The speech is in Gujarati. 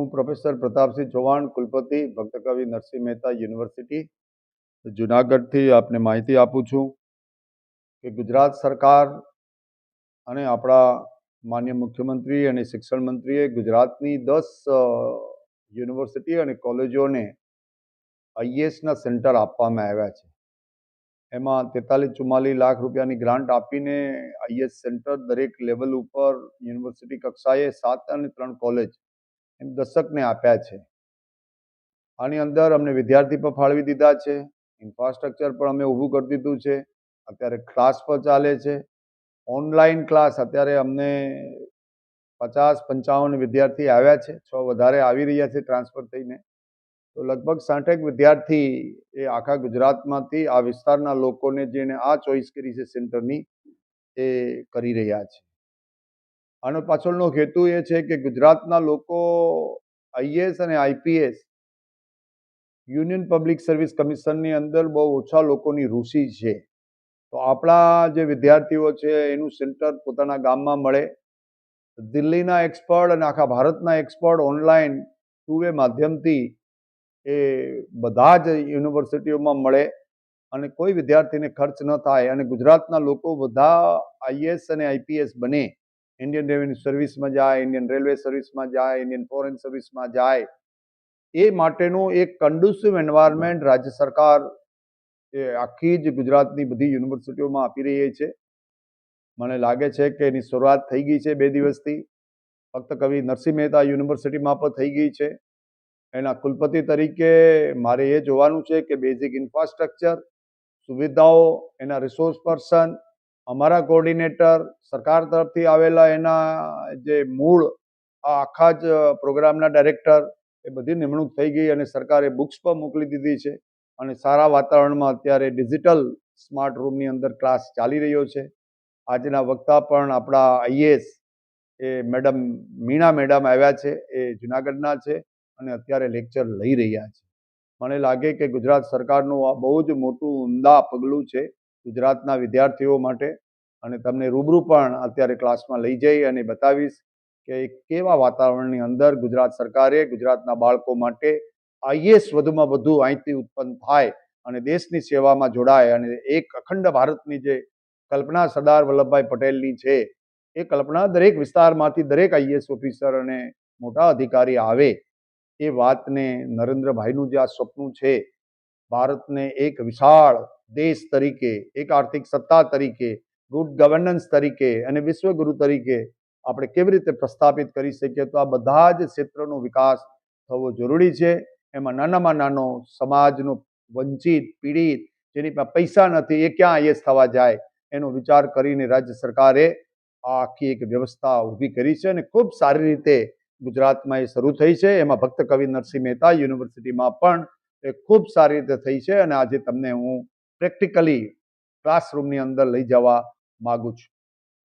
હું પ્રોફેસર પ્રતાપસિંહ ચૌહાણ, કુલપતિ ભક્ત કવિ નરસિંહ મહેતા યુનિવર્સિટી જુનાગઢથી આપને માહિતી આપું છું કે ગુજરાત સરકાર અને આપણા માન્ય મુખ્યમંત્રી અને શિક્ષણ મંત્રીએ ગુજરાતની 10 યુનિવર્સિટી અને કોલેજોને આઈએસના સેન્ટર આપવામાં આવ્યા છે. એમાં 43-44 લાખ રૂપિયાની ગ્રાન્ટ આપીને આઈએસ સેન્ટર દરેક લેવલ ઉપર યુનિવર્સિટી કક્ષાએ 7 અને 3 કોલેજ એમ 10ને આપ્યા છે. આની અંદર અમને વિદ્યાર્થી પણ ફાળવી દીધા છે, ઇન્ફ્રાસ્ટ્રક્ચર પણ અમે ઊભું કરી દીધું છે. અત્યારે ક્લાસ પણ ચાલે છે, ઓનલાઈન ક્લાસ. અત્યારે અમને 50-55 વિદ્યાર્થી આવ્યા છે, 6 વધારે આવી રહ્યા છે ટ્રાન્સફર થઈને. તો લગભગ 60 વિદ્યાર્થી એ આખા ગુજરાતમાંથી આ વિસ્તારના લોકોને જેને આ ચોઈસ કરી છે સેન્ટરની, એ કરી રહ્યા છે. આનો પાછળનો હેતુ એ છે કે ગુજરાતના લોકો આઈએએસ અને આઈપીએસ યુનિયન પબ્લિક સર્વિસ કમિશનની અંદર બહુ ઓછા લોકોની રુચિ છે. તો આપણા જે વિદ્યાર્થીઓ છે એનું સેન્ટર પોતાના ગામમાં મળે, દિલ્હીના એક્સપર્ટ અને આખા ભારતના એક્સપર્ટ ઓનલાઈન 2 વે માધ્યમથી એ બધા જ યુનિવર્સિટીઓમાં મળે અને કોઈ વિદ્યાર્થીને ખર્ચ ન થાય અને ગુજરાતના લોકો બધા આઈએએસ અને આઈપીએસ બને, ઇન્ડિયન રેવન્યુ સર્વિસમાં જાય, ઇન્ડિયન રેલવે સર્વિસમાં જાય, ઇન્ડિયન ફોરેન સર્વિસમાં જાય, એ માટેનું એક કન્ડુસિવ એન્વાયરમેન્ટ રાજ્ય સરકાર એ આખી જ ગુજરાતની બધી યુનિવર્સિટીઓમાં આપી રહી છે. મને લાગે છે કે એની શરૂઆત થઈ ગઈ છે 2 દિવસથી. ભક્ત કવિ નરસિંહ મહેતા યુનિવર્સિટીમાં પણ થઈ ગઈ છે. એના કુલપતિ તરીકે મારે એ જોવાનું છે કે બેઝિક ઇન્ફ્રાસ્ટ્રક્ચર, સુવિધાઓ, એના રિસોર્સ પર્સન, અમારા કોઓર્ડિનેટર, સરકાર તરફથી આવેલા એના જે મૂળ આખા જ પ્રોગ્રામના ડાયરેક્ટર, એ બધી નિમણૂક થઈ ગઈ અને સરકારે બુક્સ પણ મોકલી દીધી છે અને સારા વાતાવરણમાં અત્યારે ડિજિટલ સ્માર્ટ રૂમની અંદર ક્લાસ ચાલી રહ્યો છે. આજના વક્તા પણ આપણા આઈએએસ એ મેડમ મીણા મેડમ આવ્યા છે, એ જુનાગઢના છે અને અત્યારે લેક્ચર લઈ રહ્યા છે. મને લાગે કે ગુજરાત સરકારનું આ બહુ જ મોટું ઉમદા પગલું છે ગુજરાતના વિદ્યાર્થીઓ માટે. અને તમને રૂબરૂ પણ અત્યારે ક્લાસમાં લઈ જઈ અને બતાવીશ કે કેવા વાતાવરણની અંદર ગુજરાત સરકારે ગુજરાતના બાળકો માટે આઈએએસ વધુમાં વધુ અહીંથી ઉત્પન્ન થાય અને દેશની સેવામાં જોડાય અને એક અખંડ ભારતની જે કલ્પના સરદાર વલ્લભભાઈ પટેલની છે, એ કલ્પના દરેક વિસ્તારમાંથી દરેક આઈએએસ ઓફિસર અને મોટા અધિકારી આવે, એ વાતને નરેન્દ્રભાઈનું જે આ સપનું છે, ભારતને એક વિશાળ દેશ તરીકે, એક આર્થિક સત્તા તરીકે, ગુડ ગવર્નન્સ તરીકે અને વિશ્વગુરુ તરીકે આપણે કેવી રીતે પ્રસ્થાપિત કરી શકીએ, તો આ બધા જ ક્ષેત્રનો વિકાસ થવો જરૂરી છે. એમાં નાનામાં નાનો સમાજનો વંચિત, પીડિત, જેની પાસે પૈસા નથી, એ ક્યાં આઈએએસ થવા જાય, એનો વિચાર કરીને રાજ્ય સરકારે આ આખી એક વ્યવસ્થા ઊભી કરી છે અને ખૂબ સારી રીતે ગુજરાતમાં એ શરૂ થઈ છે. એમાં ભક્ત કવિ નરસિંહ મહેતા યુનિવર્સિટીમાં પણ એ ખૂબ સારી રીતે થઈ છે અને આજે તમને હું પ્રેક્ટિકલી ક્લાસરૂમની અંદર લઈ જવા માગું છું.